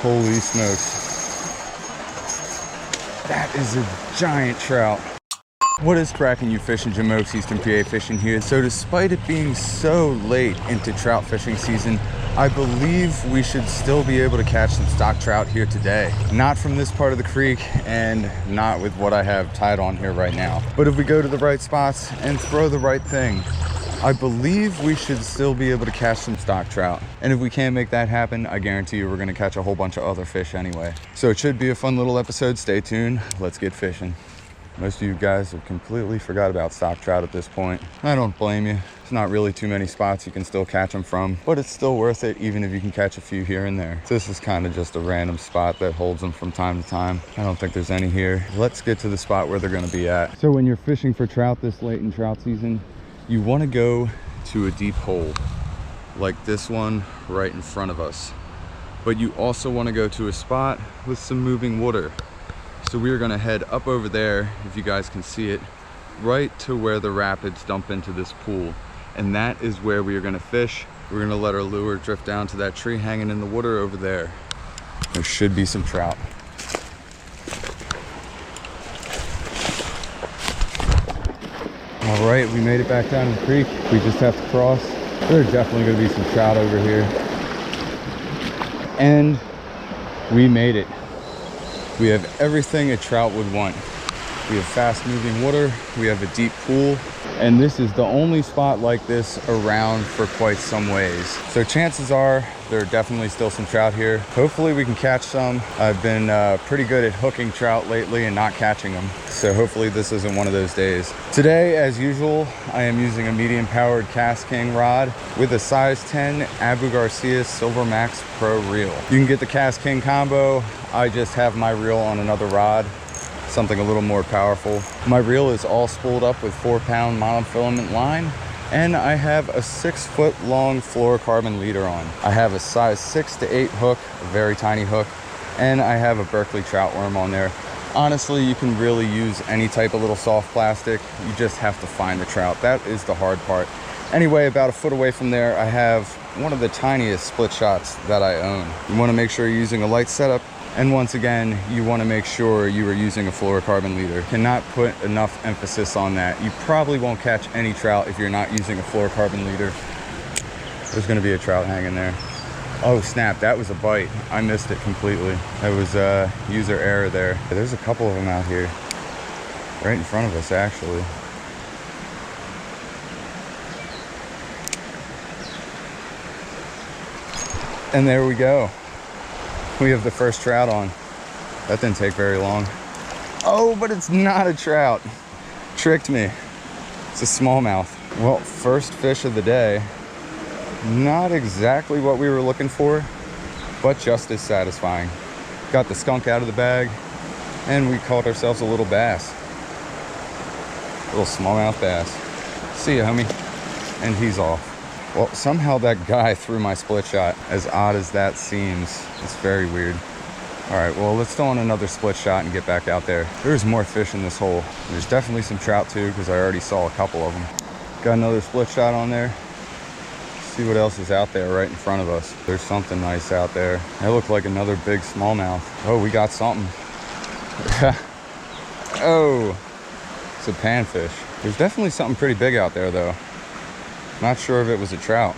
Holy smokes. That is a giant trout. What is cracking, you fish and Jim Oaks, Eastern PA fishing here. So despite it being so late into trout fishing season, I believe we should still be able to catch some stock trout here today. Not from this part of the creek and not with what I have tied on here right now. But if we go to the right spots and throw the right thing, I believe we should still be able to catch some stock trout. And if we can't make that happen, I guarantee you we're gonna catch a whole bunch of other fish anyway. So it should be a fun little episode. Stay tuned. Let's get fishing. Most of you guys have completely forgot about stock trout at this point. I don't blame you. There's not really too many spots you can still catch them from, but it's still worth it even if you can catch a few here and there. This is kind of just a random spot that holds them from time to time. I don't think there's any here. Let's get to the spot where they're gonna be at. So when you're fishing for trout this late in trout season, you wanna go to a deep hole like this one right in front of us. But you also wanna go to a spot with some moving water. So we are gonna head up over there, if you guys can see it, right to where the rapids dump into this pool. And that is where we are gonna fish. We're gonna let our lure drift down to that tree hanging in the water over there. There should be some trout. All right, we made it back down to the creek. We just have to cross. There's definitely gonna be some trout over here. And we made it. We have everything a trout would want. We have fast moving water, we have a deep pool, and this is the only spot like this around for quite some ways. So chances are there are definitely still some trout here. Hopefully we can catch some. I've been pretty good at hooking trout lately and not catching them. So hopefully this isn't one of those days. Today, as usual, I am using a medium powered Cast King rod with a size 10 Abu Garcia Silver Max Pro reel. You can get the Cast King combo. I just have my reel on another rod, something a little more powerful. My reel is all spooled up with 4-pound monofilament line, and I have a 6-foot long fluorocarbon leader on. I have a size 6 to 8 hook, a very tiny hook, and I have a Berkeley trout worm on there. Honestly, you can really use any type of little soft plastic. You just have to find the trout. That is the hard part. Anyway, about a foot away from there, I have one of the tiniest split shots that I own. You want to make sure you're using a light setup. And once again, you want to make sure you are using a fluorocarbon leader. Cannot put enough emphasis on that. You probably won't catch any trout if you're not using a fluorocarbon leader. There's going to be a trout hanging there. Oh snap, that was a bite. I missed it completely. That was user error there. There's a couple of them out here. Right in front of us, actually. And there we go. We have the first trout on. That didn't take very long. Oh, but it's not a trout. Tricked me. It's a smallmouth. Well, first fish of the day. Not exactly what we were looking for, but just as satisfying. Got the skunk out of the bag, and we caught ourselves a little bass. A little smallmouth bass. See ya, homie. And he's off. Well, somehow that guy threw my split shot. As odd as that seems, it's very weird. All right, well, let's throw on another split shot and get back out there. There's more fish in this hole. There's definitely some trout too, because I already saw a couple of them. Got another split shot on there. See what else is out there right in front of us. There's something nice out there. That looked like another big smallmouth. Oh, we got something. Oh, it's a panfish. There's definitely something pretty big out there though. Not sure if it was a trout.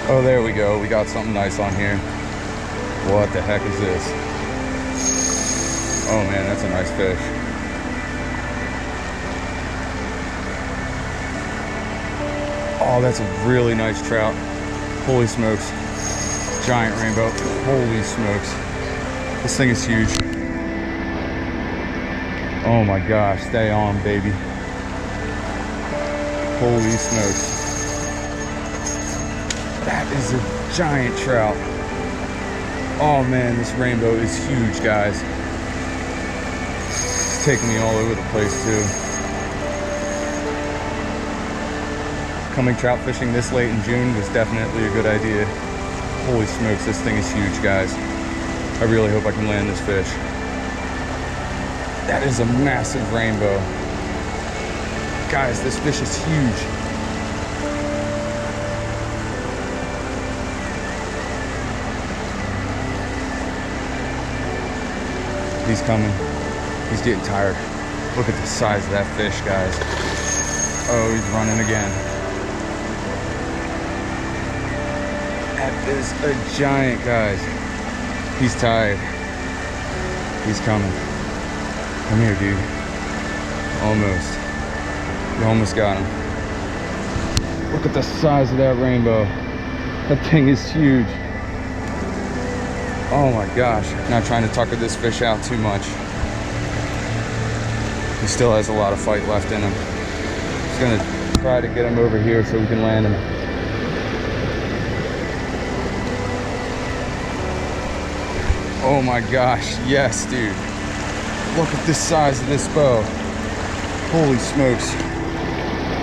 Oh, there we go. We got something nice on here. What the heck is this? Oh man, that's a nice fish. Oh, that's a really nice trout. Holy smokes. Giant rainbow. Holy smokes. This thing is huge. Oh my gosh, stay on, baby. Holy smokes. That is a giant trout. Oh man, this rainbow is huge, guys. It's taking me all over the place too. Coming trout fishing this late in June was definitely a good idea. Holy smokes, this thing is huge, guys. I really hope I can land this fish. That is a massive rainbow. Guys, this fish is huge. He's coming. He's getting tired. Look at the size of that fish, guys. Oh, he's running again. That is a giant, guys. He's tired. He's coming. Come here, dude. Almost. You almost got him. Look at the size of that rainbow. That thing is huge. Oh my gosh. Not trying to tucker this fish out too much. He still has a lot of fight left in him. Just gonna try to get him over here so we can land him. Oh my gosh, yes, dude. Look at the size of this bow. Holy smokes.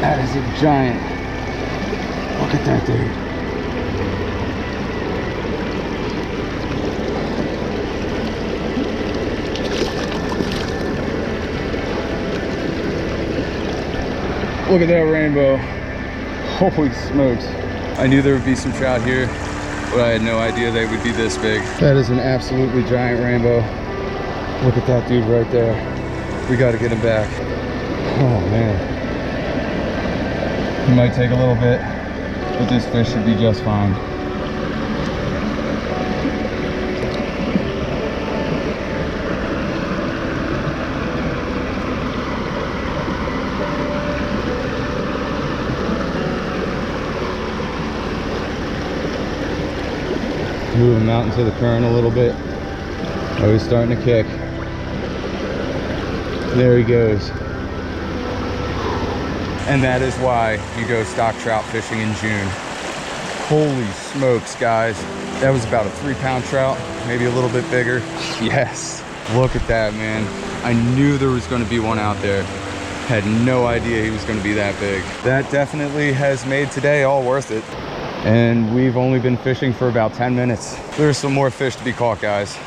That is a giant. Look at that, dude. Look at that rainbow. Holy smokes. I knew there would be some trout here, but I had no idea they would be this big. That is an absolutely giant rainbow. Look at that dude right there. We got to get him back. Oh man. He might take a little bit, but this fish should be just fine. Move him out into the current a little bit. Oh, he's starting to kick. There he goes. And that is why you go stock trout fishing in June. Holy smokes, guys. That was about a 3-pound trout, maybe a little bit bigger. Yes, look at that, man. I knew there was gonna be one out there. Had no idea he was gonna be that big. That definitely has made today all worth it. And we've only been fishing for about 10 minutes. There's some more fish to be caught, guys.